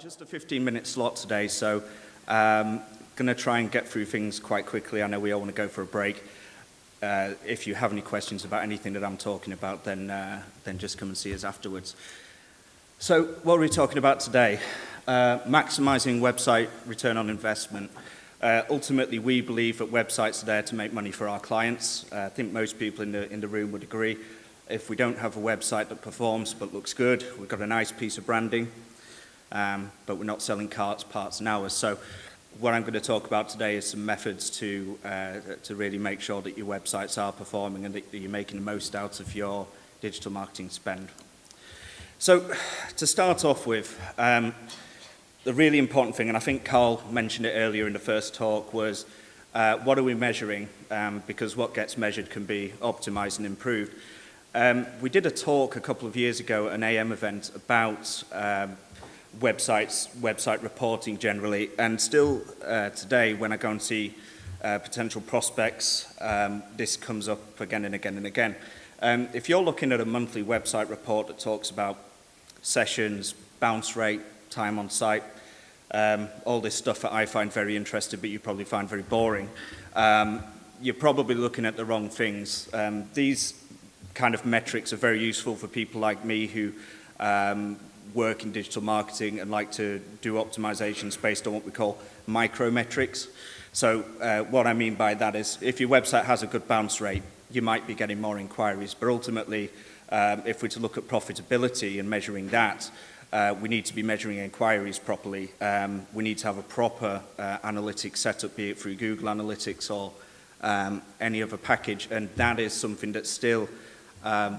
Just a 15-minute slot today, so going to try and get through things quite quickly. I know we all want to go for a break. If you have any questions about anything that I'm talking about, then just come and see us afterwards. So what are we talking about today? Maximizing website return on investment. Ultimately, we believe that websites are there to make money for our clients. I think most people in the room would agree. If we don't have a website that performs but looks good, we've got a nice piece of branding, but we're not selling cars, parts, and hours. So what I'm going to talk about today is some methods to really make sure that your websites are performing and that you're making the most out of your digital marketing spend. So to start off with, the really important thing, and I think Carl mentioned it earlier in the first talk, was what are we measuring? Because what gets measured can be optimized and improved. We did a talk a couple of years ago at an AM event about website reporting generally, and still today when I go and see potential prospects, this comes up again and again and again. If you're looking at a monthly website report that talks about sessions, bounce rate, time on site, all this stuff that I find very interesting but you probably find very boring, you're probably looking at the wrong things. These kind of metrics are very useful for people like me who work in digital marketing and like to do optimizations based on what we call micrometrics. So what I mean by that is if your website has a good bounce rate, you might be getting more inquiries, but ultimately if we're to look at profitability and measuring that, we need to be measuring inquiries properly. We need to have a proper analytics setup, be it through Google Analytics or any other package, and that is something that still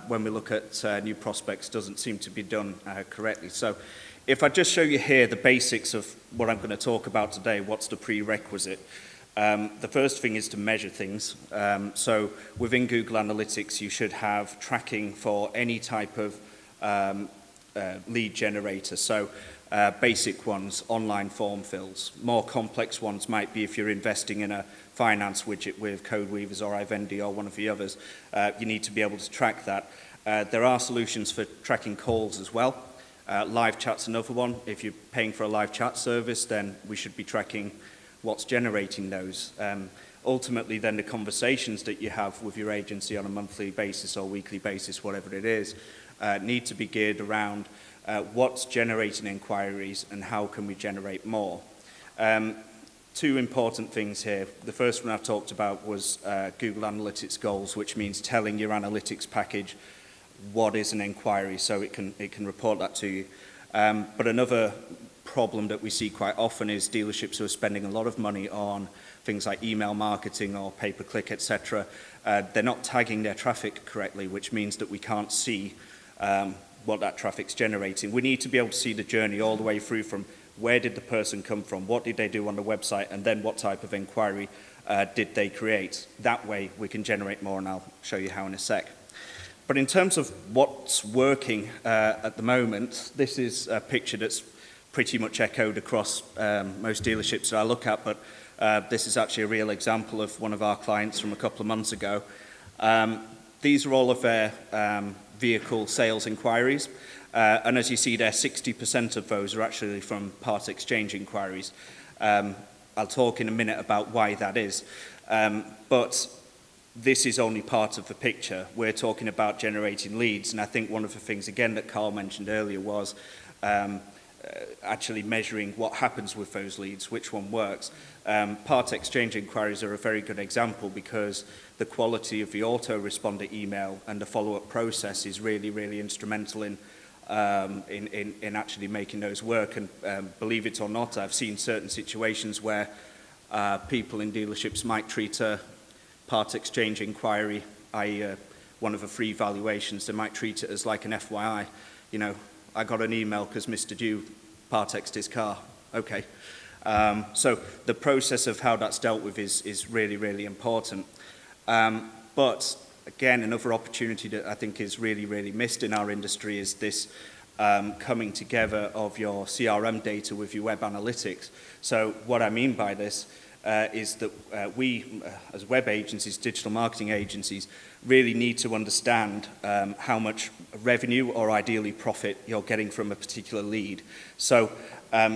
when we look at new prospects doesn't seem to be done correctly. So if I just show you here the basics of what I'm going to talk about today, what's the prerequisite? The first thing is to measure things. So within Google Analytics you should have tracking for any type of lead generator. So basic ones, online form fills. More complex ones might be if you're investing in a finance widget with CodeWeavers or iVendy or one of the others. You need to be able to track that. There are solutions for tracking calls as well. Live chat's another one. If you're paying for a live chat service, then we should be tracking what's generating those. Ultimately, then the conversations that you have with your agency on a monthly basis or weekly basis, whatever it is, need to be geared around what's generating inquiries and how can we generate more. Two important things here. The first one I've talked about was Google Analytics goals, which means telling your analytics package what is an inquiry so it can report that to you. But another problem that we see quite often is dealerships who are spending a lot of money on things like email marketing or pay-per-click, etc. They're not tagging their traffic correctly, which means that we can't see what that traffic's generating. We need to be able to see the journey all the way through from where did the person come from, what did they do on the website, and then what type of inquiry did they create. That way we can generate more, and I'll show you how in a sec. But in terms of what's working at the moment, this is a picture that's pretty much echoed across most dealerships that I look at, but this is actually a real example of one of our clients from a couple of months ago. These are all of their vehicle sales inquiries. And as you see there, 60% of those are actually from part exchange inquiries. I'll talk in a minute about why that is. But this is only part of the picture. We're talking about generating leads. And I think one of the things, again, that Carl mentioned earlier was actually measuring what happens with those leads, which one works. Part exchange inquiries are a very good example because the quality of the autoresponder email and the follow-up process is really, really instrumental in actually making those work. And believe it or not, I've seen certain situations where people in dealerships might treat a part exchange inquiry, i.e. One of the free valuations, they might treat it as like an FYI. You know, I got an email because Mr. Dew part-exed his car. Okay. So the process of how that's dealt with is really, really important. But again, another opportunity that I think is really, really missed in our industry is this coming together of your CRM data with your web analytics. So what I mean by this, is that we, as web agencies, digital marketing agencies, really need to understand how much revenue or ideally profit you're getting from a particular lead. So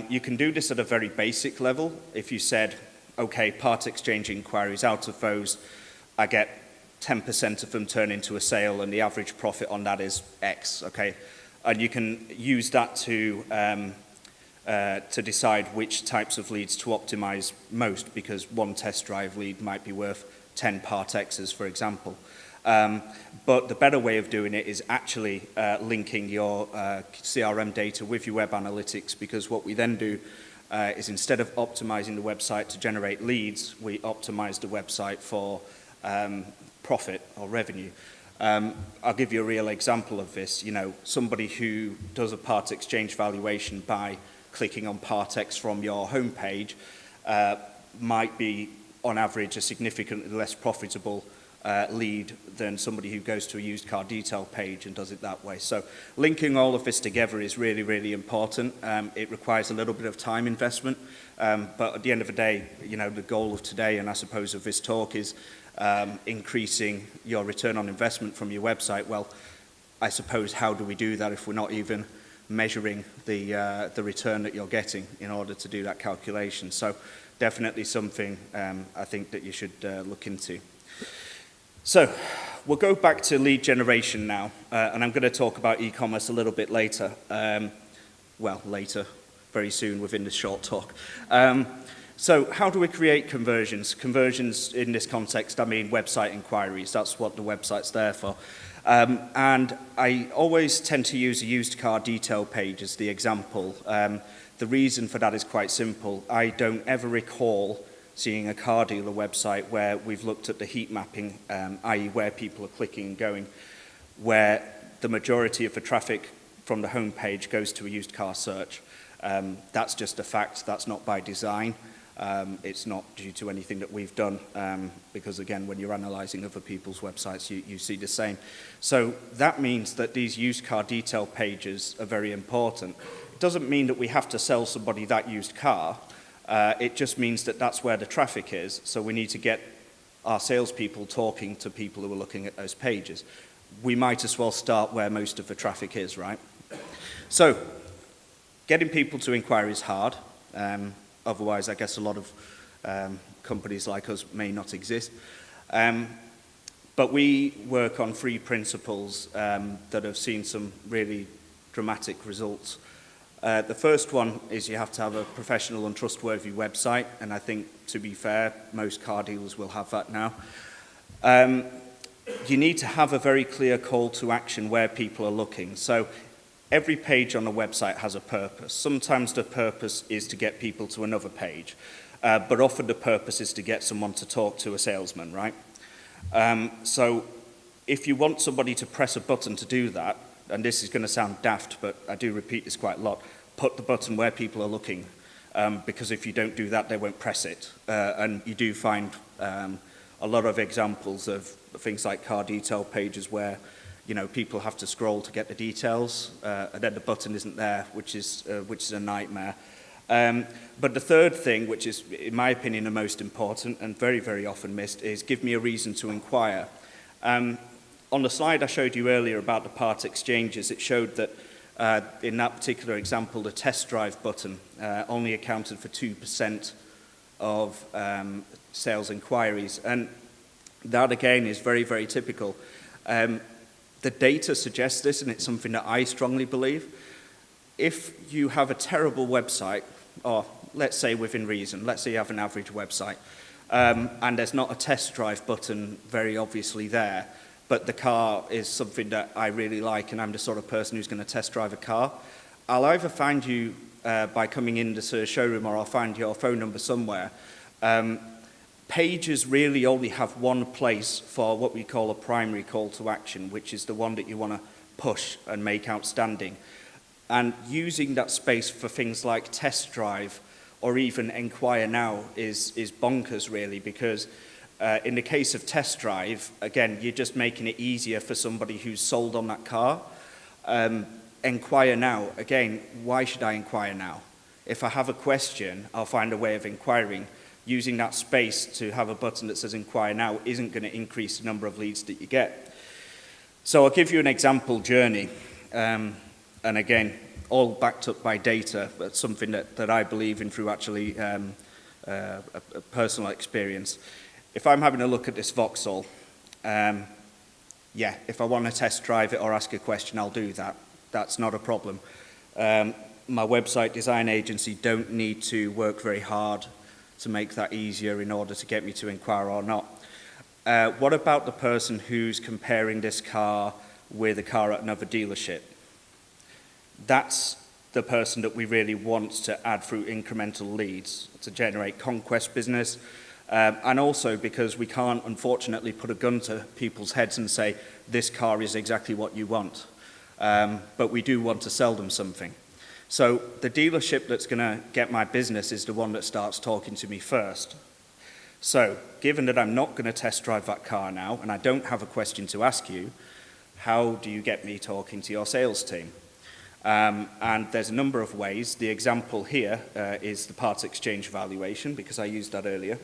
you can do this at a very basic level. If you said, okay, part exchange inquiries, out of those, I get 10% of them turn into a sale and the average profit on that is X, okay? And you can use that to decide which types of leads to optimize most, because one test drive lead might be worth 10 part X's, for example. But the better way of doing it is actually linking your CRM data with your web analytics, because what we then do is, instead of optimizing the website to generate leads, we optimize the website for profit or revenue. I'll give you a real example of this. You know, somebody who does a part exchange valuation by clicking on part X from your homepage might be, on average, a significantly less profitable lead than somebody who goes to a used car detail page and does it that way. So linking all of this together is really, really important. It requires a little bit of time investment, but at the end of the day, you know, the goal of today, and I suppose of this talk, is increasing your return on investment from your website. Well, I suppose, how do we do that if we're not even measuring the return that you're getting in order to do that calculation? So definitely something I think that you should look into. So we'll go back to lead generation now, and I'm going to talk about e-commerce a little bit later. Well, later, very soon within this short talk. So how do we create conversions? Conversions in this context, I mean website inquiries. That's what the website's there for. And I always tend to use a used car detail page as the example. The reason for that is quite simple. I don't ever recall seeing a car dealer website where we've looked at the heat mapping, i.e. where people are clicking and going, where the majority of the traffic from the home page goes to a used car search. That's just a fact. That's not by design. It's not due to anything that we've done, because again, when you're analysing other people's websites, you see the same. So that means that these used car detail pages are very important. It doesn't mean that we have to sell somebody that used car. It just means that that's where the traffic is, so we need to get our salespeople talking to people who are looking at those pages. We might as well start where most of the traffic is, right? So, getting people to inquire is hard. Otherwise, I guess a lot of companies like us may not exist. But we work on 3 principles that have seen some really dramatic results. The first one is you have to have a professional and trustworthy website, and I think, to be fair, most car dealers will have that now. You need to have a very clear call to action where people are looking. So every page on a website has a purpose. Sometimes the purpose is to get people to another page, but often the purpose is to get someone to talk to a salesman, right? So if you want somebody to press a button to do that, and this is going to sound daft, but I do repeat this quite a lot, put the button where people are looking, because if you don't do that, they won't press it. And you do find a lot of examples of things like car detail pages where, you know, people have to scroll to get the details, and then the button isn't there, which is a nightmare. But the third thing, which is, in my opinion, the most important and very, very often missed, is give me a reason to inquire. On the slide I showed you earlier about the part exchanges, it showed that in that particular example, the test drive button only accounted for 2% of sales inquiries. And that, again, is very, very typical. The data suggests this, and it's something that I strongly believe. If you have a terrible website, or let's say within reason, let's say you have an average website, and there's not a test drive button very obviously there, but the car is something that I really like, and I'm the sort of person who's going to test drive a car, I'll either find you by coming into the showroom, or I'll find your phone number somewhere. Pages really only have one place for what we call a primary call to action, which is the one that you want to push and make outstanding. And using that space for things like test drive or even inquire now is bonkers, really, because in the case of test drive, again, you're just making it easier for somebody who's sold on that car. Inquire now, again, why should I inquire now? If I have a question, I'll find a way of inquiring. using that space to have a button that says inquire now isn't going to increase the number of leads that you get. So I'll give you an example journey, and again, all backed up by data, but something that I believe in through actually a personal experience. If I'm having a look at this Vauxhall, yeah, if I want to test drive it or ask a question, I'll do that. That's not a problem. My website design agency don't need to work very hard to make that easier in order to get me to inquire or not. What about the person who's comparing this car with a car at another dealership? That's the person that we really want to add through incremental leads to generate conquest business. And also because we can't, unfortunately, put a gun to people's heads and say, this car is exactly what you want. But we do want to sell them something. So the dealership that's going to get my business is the one that starts talking to me first. So given that I'm not going to test drive that car now, and I don't have a question to ask you, how do you get me talking to your sales team? And there's a number of ways. The example here is the parts exchange valuation, because I used that earlier.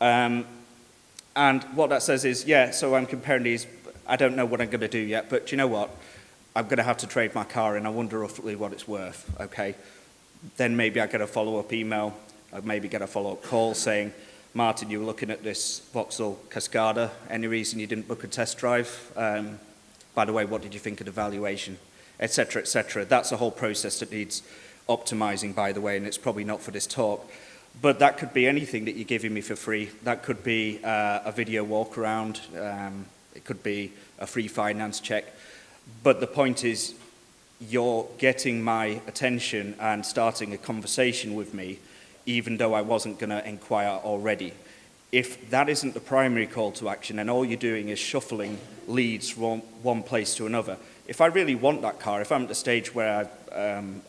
And what that says is, yeah, so I'm comparing these. I don't know what I'm going to do yet, but do you know what? I'm going to have to trade my car in. I wonder roughly what it's worth, okay? Then maybe I get a follow-up email. I maybe get a follow-up call saying, Martin, you were looking at this Vauxhall Cascada. Any reason you didn't book a test drive? By the way, what did you think of the valuation? Et cetera, et cetera. That's a whole process that needs optimizing, by the way, and it's probably not for this talk. But that could be anything that you're giving me for free. That could be a video walk around. It could be a free finance check. But the point is, you're getting my attention and starting a conversation with me, even though I wasn't going to inquire already. If that isn't the primary call to action, and all you're doing is shuffling leads from one place to another, if I really want that car, if I'm at the stage where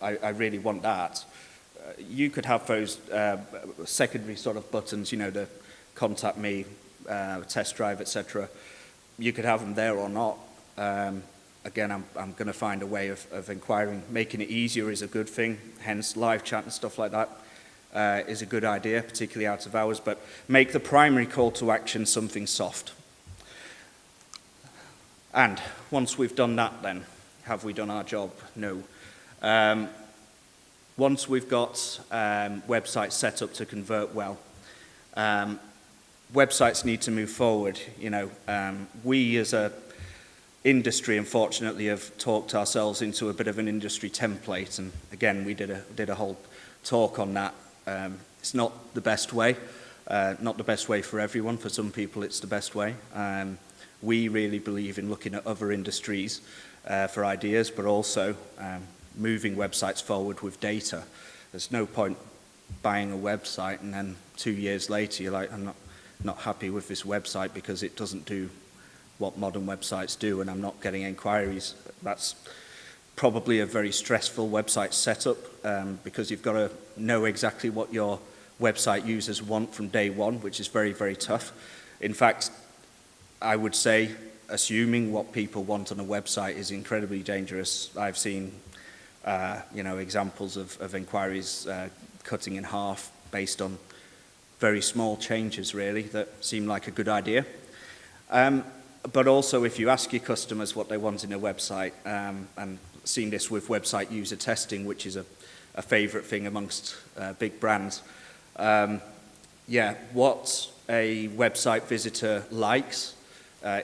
I really want that, you could have those secondary sort of buttons, you know, the contact me, test drive, etc. You could have them there or not. Again, I'm going to find a way of inquiring. Making it easier is a good thing, hence live chat and stuff like that is a good idea, particularly out of hours, but make the primary call to action something soft. And once we've done that then, have we done our job? No. Once we've got websites set up to convert well, websites need to move forward. You know, we as a industry, unfortunately, have talked ourselves into a bit of an industry template, and again, we did a whole talk on that. It's not the best way, not the best way for everyone. For some people, it's the best way. We really believe in looking at other industries for ideas, but also moving websites forward with data. There's no point buying a website and then 2 years later you're like, I'm not happy with this website because it doesn't do what modern websites do and I'm not getting inquiries. That's probably a very stressful website setup because you've got to know exactly what your website users want from day one, which is very, very tough. In fact, I would say assuming what people want on a website is incredibly dangerous. I've seen examples of inquiries cutting in half based on very small changes, really, that seem like a good idea. But also, if you ask your customers what they want in a website, and seen this with website user testing, which is a favorite thing amongst big brands, what a website visitor likes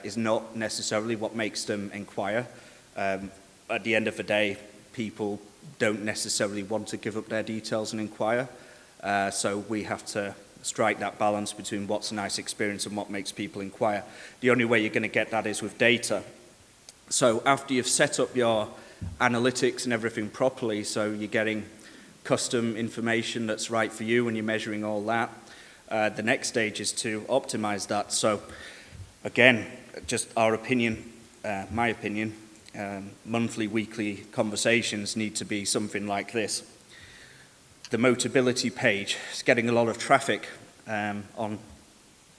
is not necessarily what makes them inquire. At the end of the day, people don't necessarily want to give up their details and inquire. So we have to strike that balance between what's a nice experience and what makes people inquire. The only way you're going to get that is with data. So after you've set up your analytics and everything properly, so you're getting custom information that's right for you and you're measuring all that, the next stage is to optimize that. So again, just our opinion, my opinion, monthly, weekly conversations need to be something like this. The Motability page is getting a lot of traffic on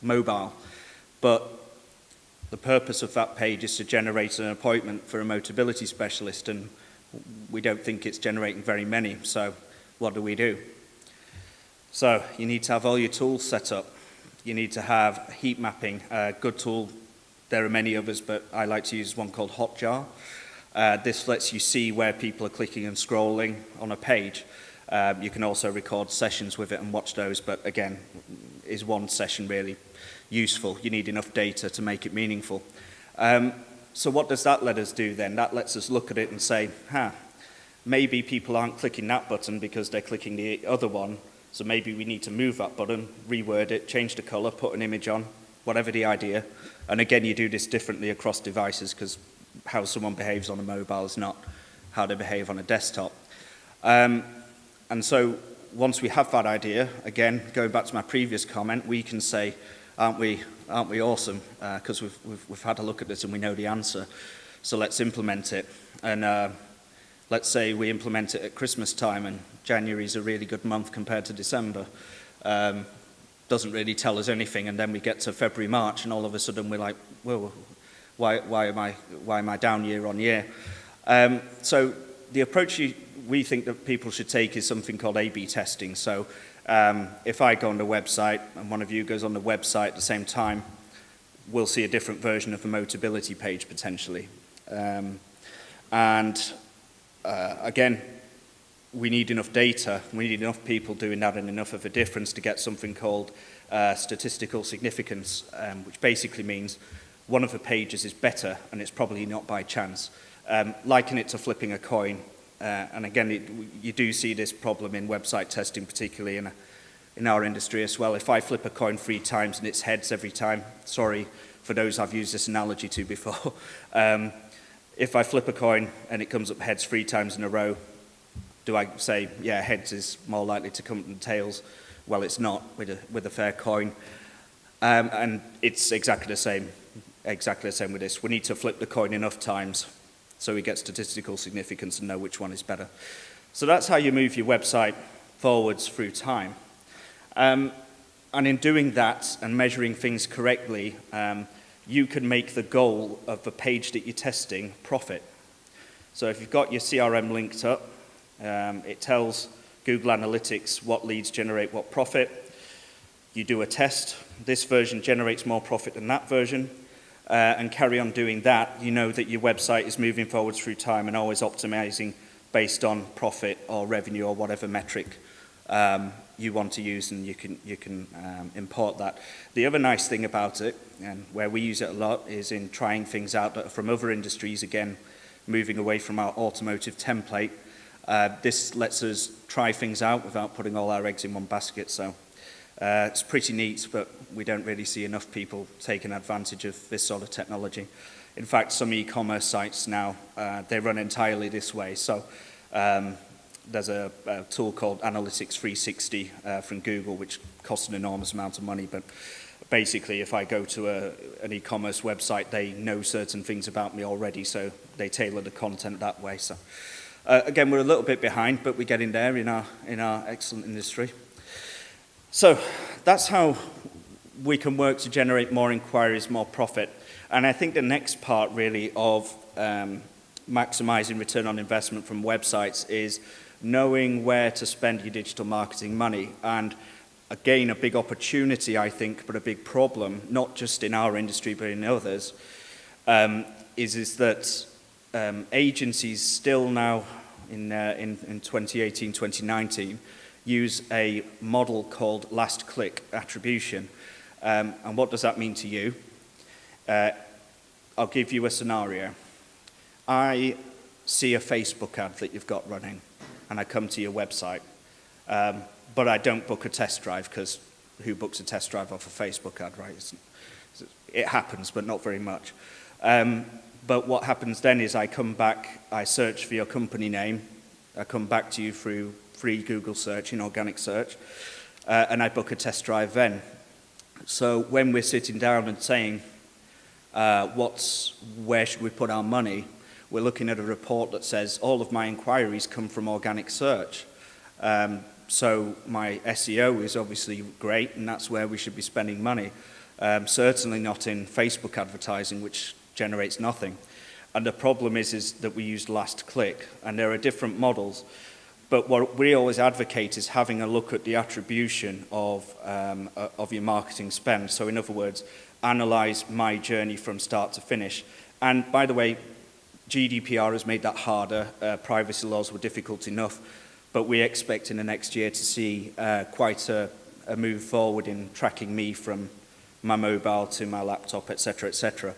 mobile, but the purpose of that page is to generate an appointment for a Motability specialist, and we don't think it's generating very many, so what do? So you need to have all your tools set up. You need to have heat mapping, a good tool. There are many others, but I like to use one called Hotjar. This lets you see where people are clicking and scrolling on a page. You can also record sessions with it and watch those, but again, is one session really useful? You need enough data to make it meaningful. So what does that let us do then? That lets us look at it and say, maybe people aren't clicking that button because they're clicking the other one, so maybe we need to move that button, reword it, change the color, put an image on, whatever the idea. And again, you do this differently across devices because how someone behaves on a mobile is not how they behave on a desktop. And so once we have that idea, again, going back to my previous comment, we can say, aren't we awesome? Because we've had a look at this and we know the answer. So let's implement it. And let's say we implement it at Christmas time, and January is a really good month compared to December. Doesn't really tell us anything, and then we get to February, March, and all of a sudden we're like, whoa, why am I down year on year? So the approach we think that people should take is something called A/B testing. So if I go on the website and one of you goes on the website at the same time, we'll see a different version of the Motability page potentially. Again, we need enough data, we need enough people doing that and enough of a difference to get something called statistical significance, which basically means one of the pages is better and it's probably not by chance. Liken it to flipping a coin. And again, you do see this problem in website testing, particularly in our industry as well. If I flip a coin 3 times and it's heads every time, sorry for those I've used this analogy to before. If I flip a coin and it comes up heads 3 times in a row, do I say, yeah, heads is more likely to come than tails? Well, it's not with a fair coin. And it's exactly the same with this. We need to flip the coin enough times so we get statistical significance and know which one is better. So that's how you move your website forwards through time. And in doing that and measuring things correctly, you can make the goal of the page that you're testing profit. So if you've got your CRM linked up, it tells Google Analytics what leads generate what profit. You do a test. This version generates more profit than that version. And carry on doing that, you know that your website is moving forward through time and always optimizing based on profit or revenue or whatever metric you want to use, and you can import that. The other nice thing about it, and where we use it a lot, is in trying things out that are from other industries, again, moving away from our automotive template. This lets us try things out without putting all our eggs in one basket, so it's pretty neat, but we don't really see enough people taking advantage of this sort of technology. In fact, some e-commerce sites now, they run entirely this way. So there's a tool called Analytics 360 from Google, which costs an enormous amount of money. But basically, if I go to an e-commerce website, they know certain things about me already, so they tailor the content that way. So again, we're a little bit behind, but we're getting there in our excellent industry. So that's how we can work to generate more inquiries, more profit. And I think the next part really of maximizing return on investment from websites is knowing where to spend your digital marketing money. And again, a big opportunity, I think, but a big problem, not just in our industry, but in others, is that agencies still now in 2018, 2019, use a model called last click attribution. And what does that mean to you? I'll give you a scenario. I see a Facebook ad that you've got running, and I come to your website, but I don't book a test drive, because who books a test drive off a Facebook ad, right? It happens, but not very much. But what happens then is I come back, I search for your company name, I come back to you through free Google search, in organic search, and I book a test drive then. So when we're sitting down and saying, where should we put our money, we're looking at a report that says all of my inquiries come from organic search. So my SEO is obviously great, and that's where we should be spending money. Certainly not in Facebook advertising, which generates nothing. And the problem is that we use last click, and there are different models. But what we always advocate is having a look at the attribution of your marketing spend. So in other words, analyze my journey from start to finish. And by the way, GDPR has made that harder. Privacy laws were difficult enough, but we expect in the next year to see quite a move forward in tracking me from my mobile to my laptop, etc., etc.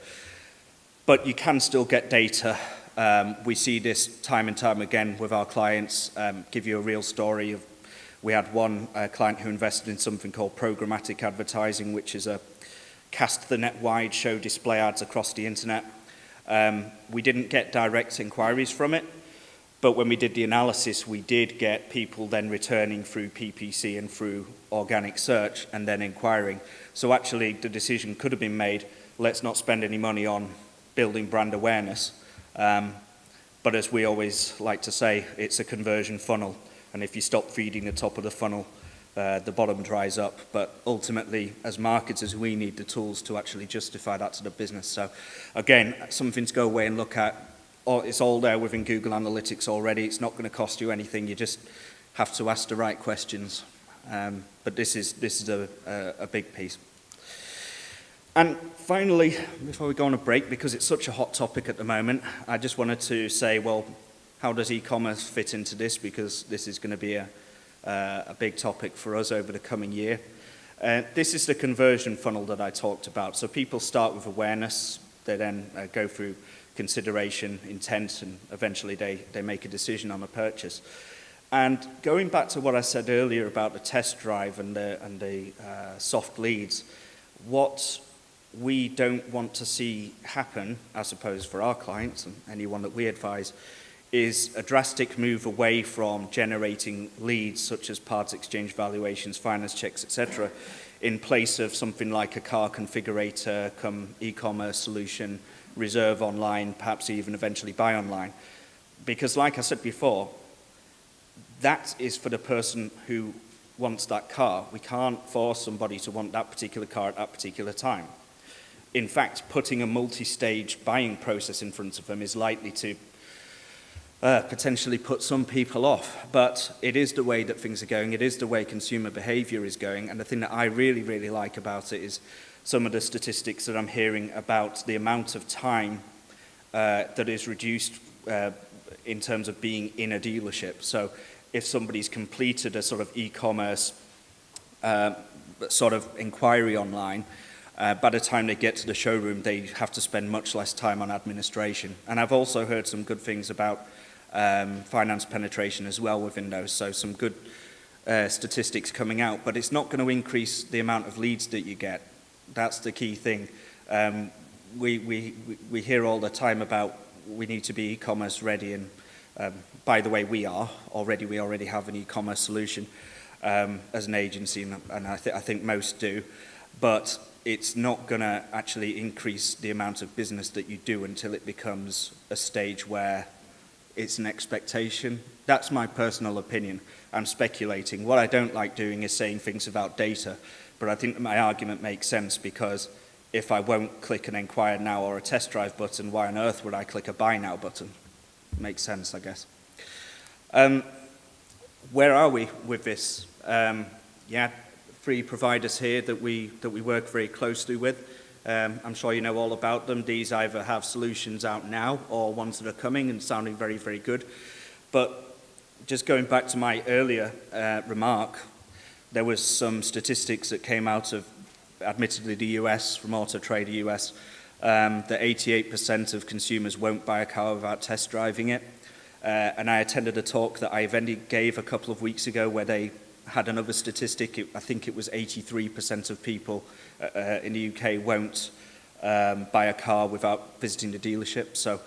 But you can still get data. We see this time and time again with our clients. Give you a real story of, we had one client who invested in something called programmatic advertising, which is a cast the net wide, show display ads across the internet. We didn't get direct inquiries from it, but when we did the analysis, we did get people then returning through PPC and through organic search and then inquiring. So actually the decision could have been made, let's not spend any money on building brand awareness. But as we always like to say, it's a conversion funnel. And if you stop feeding the top of the funnel, the bottom dries up. But ultimately, as marketers, we need the tools to actually justify that to the business. So again, something to go away and look at. It's all there within Google Analytics already. It's not going to cost you anything. You just have to ask the right questions. But this is a big piece. And finally, before we go on a break, because it's such a hot topic at the moment, I just wanted to say, well, how does e-commerce fit into this? Because this is going to be a big topic for us over the coming year. This is the conversion funnel that I talked about. So people start with awareness, they then go through consideration, intent, and eventually they make a decision on a purchase. And going back to what I said earlier about the test drive and the soft leads, what we don't want to see happen, I suppose, for our clients and anyone that we advise, is a drastic move away from generating leads such as parts exchange valuations, finance checks, etc., in place of something like a car configurator, come e-commerce solution, reserve online, perhaps even eventually buy online. Because like I said before, that is for the person who wants that car. We can't force somebody to want that particular car at that particular time. In fact, putting a multi-stage buying process in front of them is likely to potentially put some people off. But it is the way that things are going. It is the way consumer behavior is going. And the thing that I really, really like about it is some of the statistics that I'm hearing about the amount of time that is reduced in terms of being in a dealership. So if somebody's completed a sort of e-commerce sort of inquiry online, by the time they get to the showroom, they have to spend much less time on administration. And I've also heard some good things about finance penetration as well within those, so some good statistics coming out. But it's not going to increase the amount of leads that you get. That's the key thing. We hear all the time about we need to be e-commerce ready, and by the way, we already have an e-commerce solution as an agency, and I think most do. But it's not going to actually increase the amount of business that you do until it becomes a stage where it's an expectation. That's my personal opinion. I'm speculating. What I don't like doing is saying things about data, but I think that my argument makes sense, because if I won't click an inquire now or a test drive button, why on earth would I click a buy now button? Makes sense, I guess. Where are we with this? Yeah, 3 providers here that we work very closely with. I'm sure you know all about them. These either have solutions out now or ones that are coming and sounding very, very good. But just going back to my earlier remark, there was some statistics that came out of, admittedly, the US, from Auto Trader US, that 88% of consumers won't buy a car without test driving it. And I attended a talk that Ivendi gave a couple of weeks ago where they had another statistic. I think it was 83% of people in the UK won't buy a car without visiting the dealership. So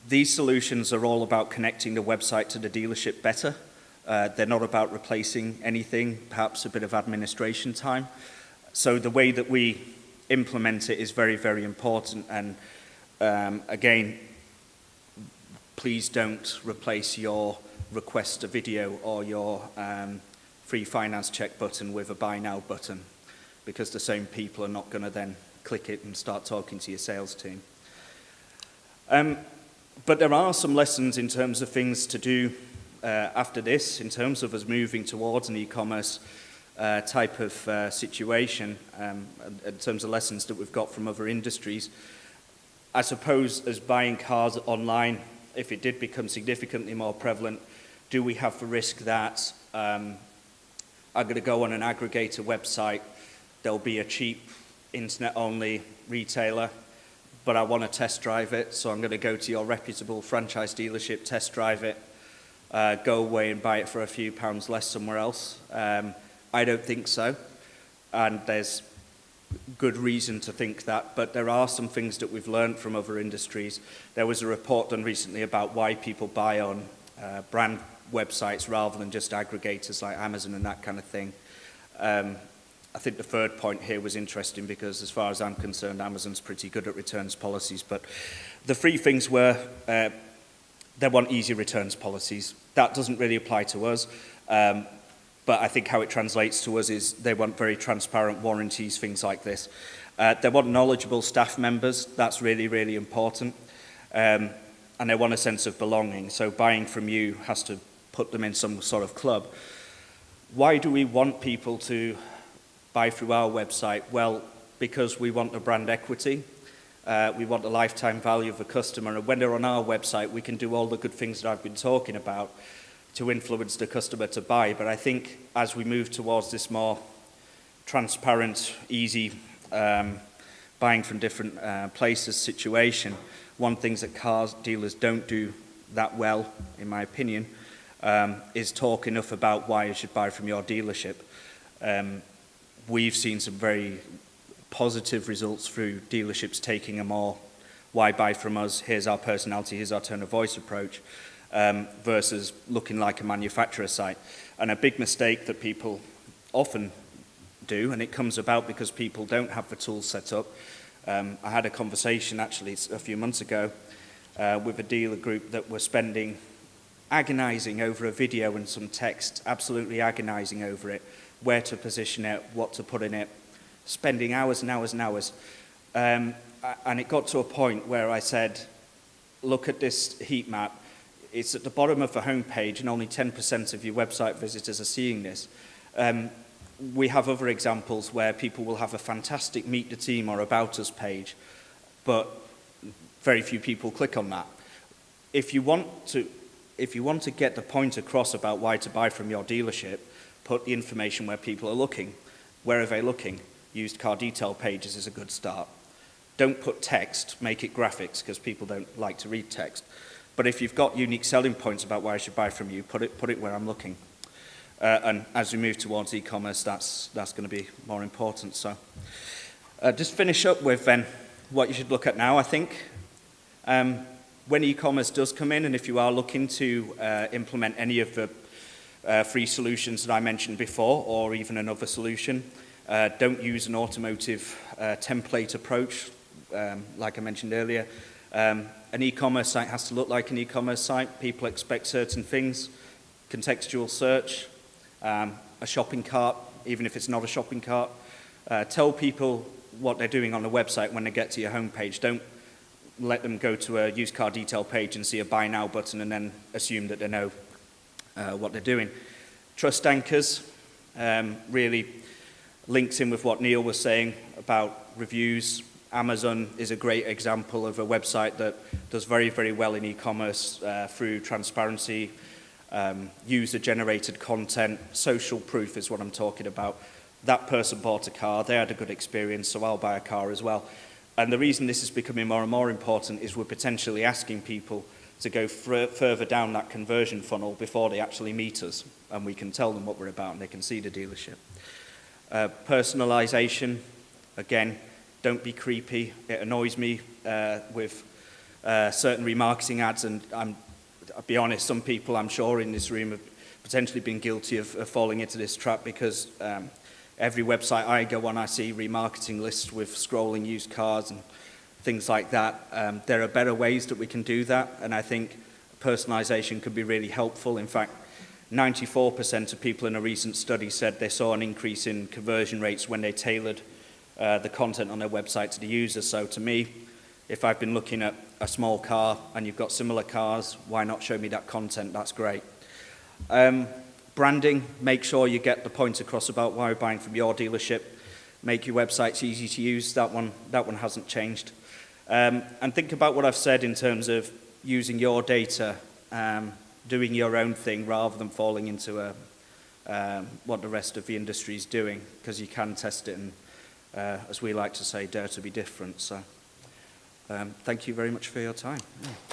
these solutions are all about connecting the website to the dealership better. They're not about replacing anything, perhaps a bit of administration time. So the way that we implement it is very, very important. And again, please don't replace your request a video or your free finance check button with a buy now button, because the same people are not going to then click it and start talking to your sales team. But there are some lessons in terms of things to do after this, in terms of us moving towards an e-commerce type of situation, in terms of lessons that we've got from other industries, I suppose as buying cars online, if it did become significantly more prevalent, do we have the risk that I'm going to go on an aggregator website, there'll be a cheap internet-only retailer, but I want to test drive it, so I'm going to go to your reputable franchise dealership, test drive it, go away and buy it for a few pounds less somewhere else. I don't think so, and there's good reason to think that, but there are some things that we've learned from other industries. There was a report done recently about why people buy on brand websites rather than just aggregators like Amazon and that kind of thing. I think the third point here was interesting because as far as I'm concerned, Amazon's pretty good at returns policies, but the three things were they want easy returns policies. That doesn't really apply to us. But I think how it translates to us is they want very transparent warranties, things like this. They want knowledgeable staff members. That's really, really important. And they want a sense of belonging. So buying from you has to put them in some sort of club. Why do we want people to buy through our website? Well, because we want the brand equity. We want the lifetime value of the customer. And when they're on our website, we can do all the good things that I've been talking about to influence the customer to buy. But I think as we move towards this more transparent, easy buying from different places situation, one thing that car dealers don't do that well, in my opinion, is talk enough about why you should buy from your dealership. We've seen some very positive results through dealerships taking a more why buy from us, here's our personality, here's our tone of voice approach, versus looking like a manufacturer site. And a big mistake that people often do, and it comes about because people don't have the tools set up. I had a conversation actually a few months ago with a dealer group that were spending, agonizing over a video and some text, absolutely agonizing over it, where to position it, what to put in it, spending hours and hours and hours. And it got to a point where I said, look at this heat map. It's at the bottom of the homepage and only 10% of your website visitors are seeing this. We have other examples where people will have a fantastic Meet the Team or About Us page, but very few people click on that. If you want to get the point across about why to buy from your dealership, put the information where people are looking. Where are they looking? Used car detail pages is a good start. Don't put text, make it graphics, because people don't like to read text. But if you've got unique selling points about why I should buy from you, put it where I'm looking. And as we move towards e-commerce, that's going to be more important. So just finish up with then what you should look at now, I think. When e-commerce does come in, and if you are looking to implement any of the free solutions that I mentioned before, or even another solution, don't use an automotive template approach, like I mentioned earlier. An e-commerce site has to look like an e-commerce site. People expect certain things. Contextual search, a shopping cart, even if it's not a shopping cart. Tell people what they're doing on the website when they get to your homepage. Don't let them go to a used car detail page and see a buy now button and then assume that they know what they're doing. Trust anchors really links in with what Neil was saying about reviews. Amazon is a great example of a website that does very, very well in e-commerce through transparency, user-generated content. Social proof is what I'm talking about. That person bought a car, they had a good experience, so I'll buy a car as well. And the reason this is becoming more and more important is we're potentially asking people to go further down that conversion funnel before they actually meet us, and we can tell them what we're about and they can see the dealership. Personalization, again, don't be creepy. It annoys me with certain remarketing ads, and I'll be honest, some people I'm sure in this room have potentially been guilty of falling into this trap because every website I go on, I see remarketing lists with scrolling used cars and things like that. There are better ways that we can do that, and I think personalization could be really helpful. In fact, 94% of people in a recent study said they saw an increase in conversion rates when they tailored the content on their website to the user. So to me, if I've been looking at a small car and you've got similar cars, why not show me that content? That's great. Branding, make sure you get the point across about why we're buying from your dealership. Make your websites easy to use. That one hasn't changed. And think about what I've said in terms of using your data, doing your own thing rather than falling into what the rest of the industry is doing, because you can test it and, as we like to say, dare to be different. So thank you very much for your time. Yeah.